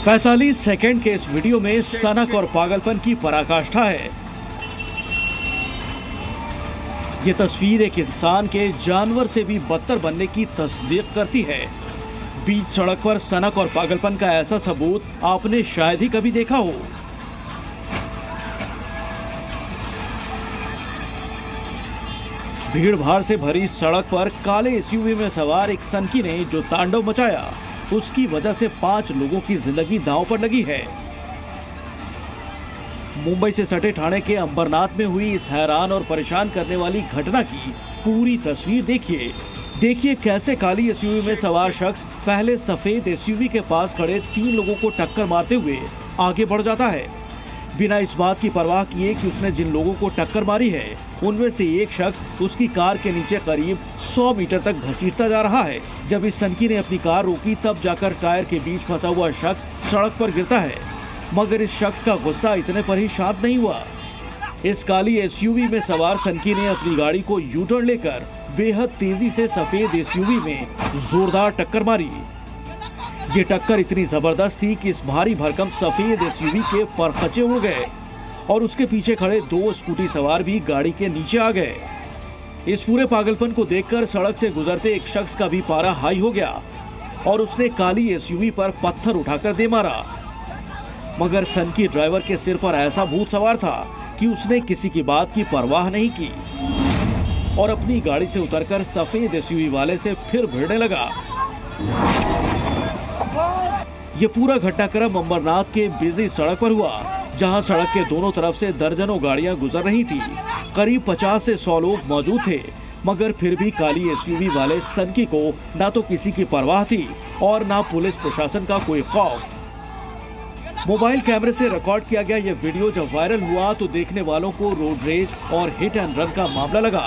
45 second के इस video में सनक और पागलपन की पराकाष्ठा है। ये तस्वीर एक इंसान के जानवर से भी बदतर बनने की तस्दीक करती है। बीच सड़क पर सनक और पागलपन का ऐसा सबूत आपने शायद ही कभी देखा हो। भीड़ भाड़ से भरी सड़क पर काले एसयूवी में सवार एक सनकी ने जो तांडव मचाया, उसकी वजह से 5 लोगों की जिंदगी दांव पर लगी है। मुंबई से सटे ठाणे के अंबरनाथ में हुई इस हैरान और परेशान करने वाली घटना की पूरी तस्वीर देखिए कैसे काली एसयूवी में सवार शख्स पहले सफेद एसयूवी के पास खड़े 3 लोगों को टक्कर मारते हुए आगे बढ़ जाता है, बिना इस बात की परवाह किए कि उसने जिन लोगों को टक्कर मारी है उनमें से एक शख्स उसकी कार के नीचे करीब 100 मीटर तक घसीटता जा रहा है। जब इस सनकी ने अपनी कार रोकी तब जाकर टायर के बीच फंसा हुआ शख्स सड़क पर गिरता है, मगर इस शख्स का गुस्सा इतने पर ही शांत नहीं हुआ। इस काली एसयूवी में सवार सनकी ने अपनी गाड़ी को यू टर्न लेकर बेहद तेजी से सफेद एसयूवी में जोरदार टक्कर मारी। ये टक्कर इतनी जबरदस्त थी कि इस भारी भरकम सफेद एसयूवी के परखचे उड़ गए और उसके पीछे खड़े 2 स्कूटी सवार भी गाड़ी के नीचे आ गए। इस पूरे पागलपन को देखकर सड़क से गुजरते एक शख्स का भी पारा हाई हो गया और उसने काली एसयूवी पर पत्थर उठाकर दे मारा, मगर सनकी ड्राइवर के सिर पर ऐसा भूत सवार था कि उसने किसी की बात की परवाह नहीं की और अपनी गाड़ी से उतरकर सफेद एसयूवी वाले से फिर भिड़ने लगा। ये पूरा घटनाक्रम अंबरनाथ के बिजी सड़क पर हुआ, जहां सड़क के दोनों तरफ से दर्जनों गाड़ियां गुजर रही थी। करीब 50 से 100 लोग मौजूद थे, मगर फिर भी काली एसयूवी वाले सनकी को ना तो किसी की परवाह थी और ना पुलिस प्रशासन का कोई खौफ। मोबाइल कैमरे से रिकॉर्ड किया गया ये वीडियो जब वायरल हुआ तो देखने वालों को रोड रेज और हिट एंड रन का मामला लगा,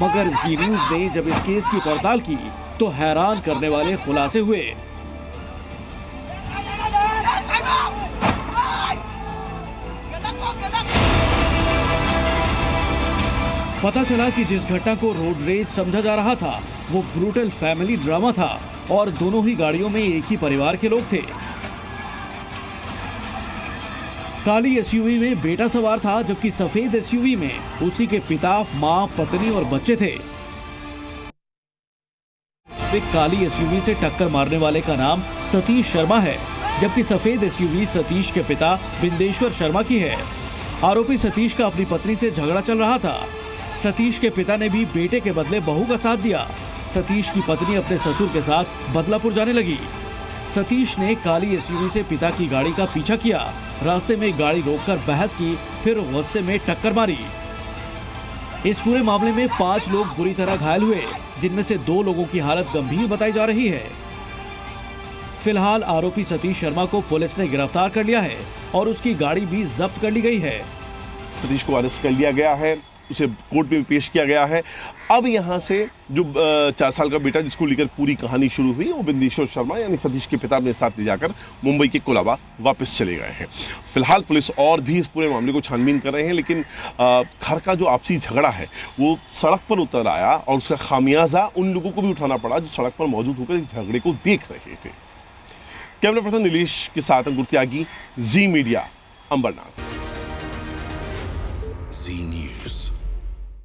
मगर जी न्यूज ने जब इस केस की पड़ताल की तो हैरान करने वाले खुलासे हुए। पता चला कि जिस घटना को रोड रेज समझा जा रहा था वो ब्रूटल फैमिली ड्रामा था और दोनों ही गाड़ियों में एक ही परिवार के लोग थे। काली एसयूवी में बेटा सवार था, जबकि सफेद एसयूवी में उसी के पिता, मां, पत्नी और बच्चे थे। काली एसयूवी से टक्कर मारने वाले का नाम सतीश शर्मा है, जबकि सफेद एसयूवी सतीश के पिता बिंदेश्वर शर्मा की है। आरोपी सतीश का अपनी पत्नी से झगड़ा चल रहा था। सतीश के पिता ने भी बेटे के बदले बहू का साथ दिया। सतीश की पत्नी अपने ससुर के साथ बदलापुर जाने लगी। सतीश ने काली एसयूवी से पिता की गाड़ी का पीछा किया, रास्ते में गाड़ी रोककर बहस की, फिर गुस्से में टक्कर मारी। इस पूरे मामले में 5 लोग बुरी तरह घायल हुए, जिनमें से 2 लोगों की हालत गंभीर बताई जा रही है। फिलहाल आरोपी सतीश शर्मा को पुलिस ने गिरफ्तार कर लिया है और उसकी गाड़ी भी जब्त कर ली गई है। सतीश को अरेस्ट कर लिया गया है, उसे कोर्ट में पेश किया गया है। अब यहाँ से जो 4 साल का बेटा जिसको लेकर पूरी कहानी शुरू हुई वो बिंदेश्वर शर्मा यानी सतीश के पिता अपने साथ ले जाकर मुंबई के कोलाबा वापस चले गए हैं। फिलहाल पुलिस और भी इस पूरे मामले को छानबीन कर रहे हैं, लेकिन घर का जो आपसी झगड़ा है वो सड़क पर उतर आया और उसका खामियाजा उन लोगों को भी उठाना पड़ा जो सड़क पर मौजूद होकर इस झगड़े को देख रहे थे। कैमरा पर्सन नीलेश के साथ अंकुर त्यागी, जी मीडिया, अंबरनाथ।